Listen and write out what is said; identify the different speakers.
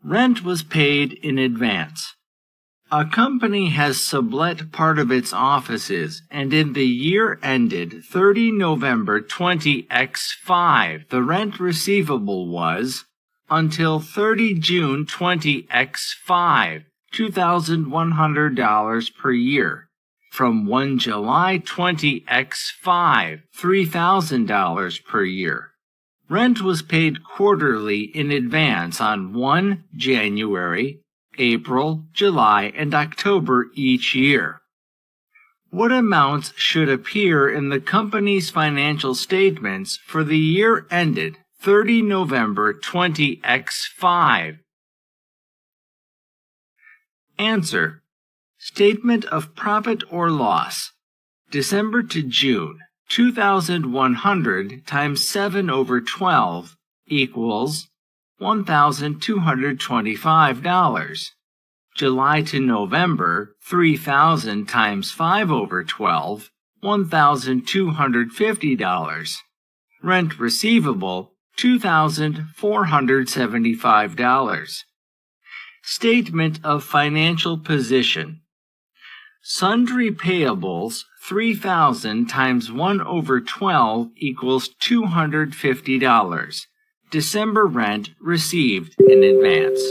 Speaker 1: Rent was paid in advance. A company has sublet part of its offices, and in the year ended 30 November 20X5, the rent receivable was, until 30 June 20X5, $2,100 per year. From 1 July 20X5, $3,000 per year. Rent was paid quarterly in advance on 1 January, April, July, and October each year. What amounts should appear in the company's financial statements for the year ended 30 November 20X5? Answer: Statement of profit or loss. December to June, 2,100 times 7/12 equals $1,225. July to November, 3,000 times 5/12, $1,250. Rent receivable, $2,475. Statement of financial position. Sundry payables, 3,000 times 1/12 equals $250. December rent received in advance.